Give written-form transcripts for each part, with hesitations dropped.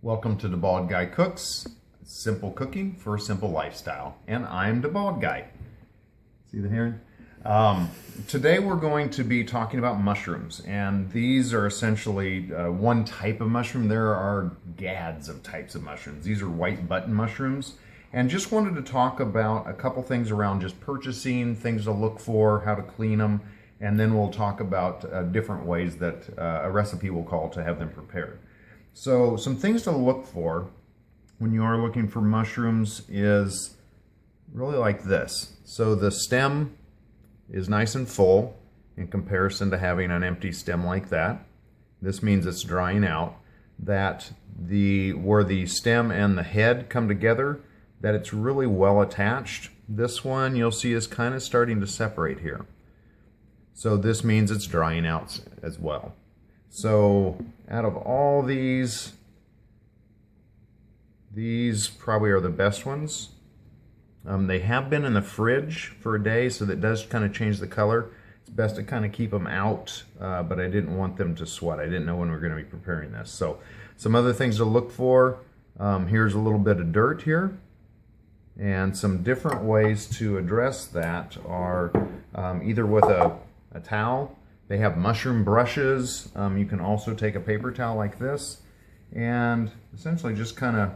Welcome to the Bald Guy Cooks, simple cooking for a simple lifestyle. And I'm the Bald Guy. See the heron? Today we're going to be talking about mushrooms, and these are essentially one type of mushroom. There are gads of types of mushrooms. These are white button mushrooms, and just wanted to talk about a couple things around just purchasing, things to look for, how to clean them, and then we'll talk about different ways that a recipe will call to have them prepared. So some things to look for when you are looking for mushrooms is really like this. So the stem is nice and full in comparison to having an empty stem like that. This means it's drying out. That where the stem and the head come together, that it's really well attached. This one you'll see is kind of starting to separate here. So this means it's drying out as well. So out of all these probably are the best ones. They have been in the fridge for a day, so that does kind of change the color. It's best to kind of keep them out, but I didn't want them to sweat. I didn't know when we were going to be preparing this. So some other things to look for. Here's a little bit of dirt here. And some different ways to address that are either with a towel. They have mushroom brushes. You can also take a paper towel like this and essentially just kind of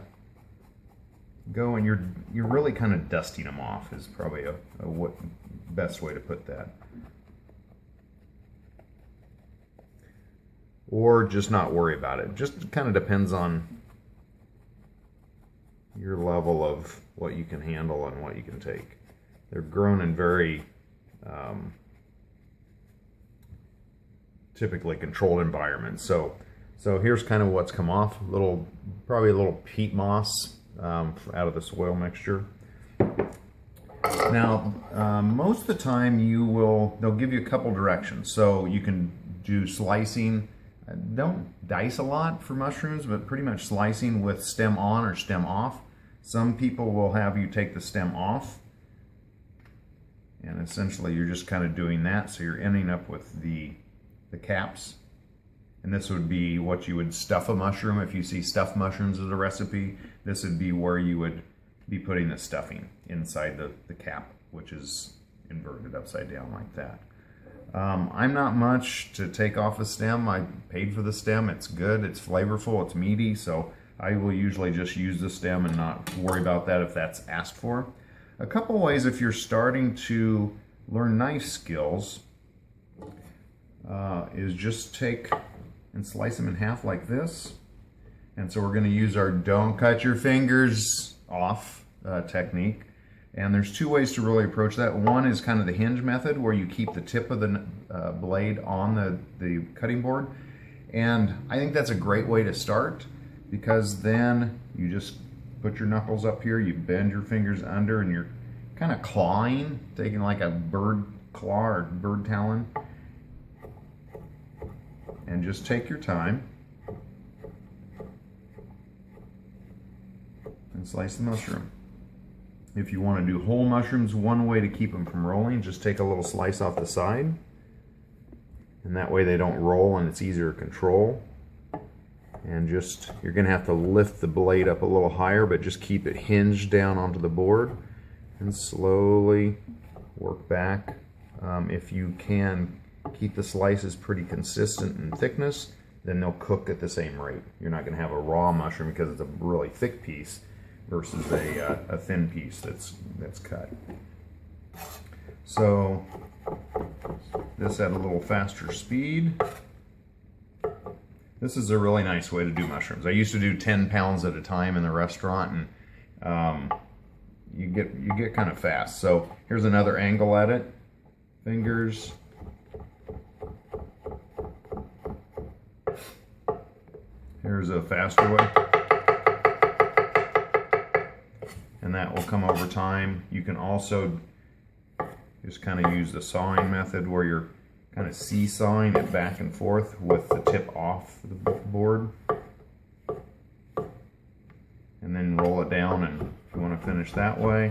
go, and you're really kind of dusting them off is probably a best way to put that. Or just not worry about it. Just kind of depends on your level of what you can handle and what you can take. They're grown in very typically controlled environments. So here's kind of what's come off. Probably a little peat moss out of the soil mixture. Now, most of the time they'll give you a couple directions. So you can do slicing. Don't dice a lot for mushrooms, but pretty much slicing with stem on or stem off. Some people will have you take the stem off, and essentially you're just kind of doing that. So you're ending up with the caps. And this would be what you would stuff a mushroom. If you see stuffed mushrooms as a recipe, this would be where you would be putting the stuffing inside the cap, which is inverted upside down like that. I'm not much to take off a stem. I paid for the stem. It's good, it's flavorful, it's meaty, so I will usually just use the stem and not worry about that if that's asked for. A couple ways if you're starting to learn knife skills is just take and slice them in half like this. And so we're going to use our don't cut your fingers off technique. And there's two ways to really approach that. One is kind of the hinge method, where you keep the tip of the blade on the cutting board. And I think that's a great way to start, because then you just put your knuckles up here, you bend your fingers under, and you're kind of clawing, taking like a bird claw or bird talon. And just take your time and slice the mushroom. If you want to do whole mushrooms, one way to keep them from rolling, just take a little slice off the side, and that way they don't roll and it's easier to control. And you're going to have to lift the blade up a little higher, but just keep it hinged down onto the board and slowly work back. If you can keep the slices pretty consistent in thickness, then they'll cook at the same rate. You're not going to have a raw mushroom because it's a really thick piece versus a thin piece that's cut. So this at a little faster speed. This is a really nice way to do mushrooms. I used to do 10 pounds at a time in the restaurant, and you get kind of fast. So here's another angle at it. Fingers. Here's a faster way. And that will come over time. You can also just kind of use the sawing method, where you're kind of seesawing it back and forth with the tip off the board. And then roll it down, and if you want to finish that way.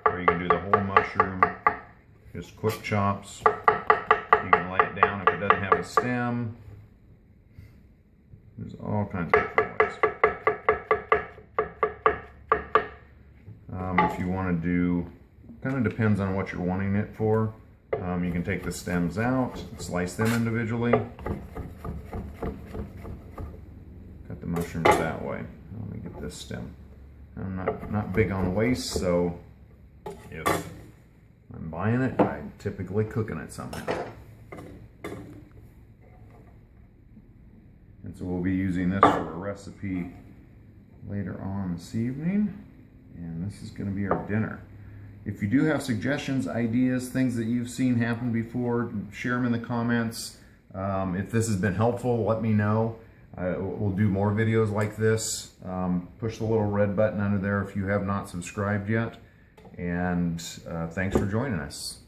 Or you can do the whole mushroom, just quick chops. You can lay it down if it doesn't have a stem. There's all kinds of different ways. If you want to do, kind of depends on what you're wanting it for. You can take the stems out, slice them individually. Cut the mushrooms that way. Let me get this stem. I'm not big on waste, so if I'm buying it, I'm typically cooking it somehow. And so we'll be using this for a recipe later on this evening. And this is going to be our dinner. If you do have suggestions, ideas, things that you've seen happen before, share them in the comments. If this has been helpful, let me know. We'll do more videos like this. Push the little red button under there if you have not subscribed yet. And thanks for joining us.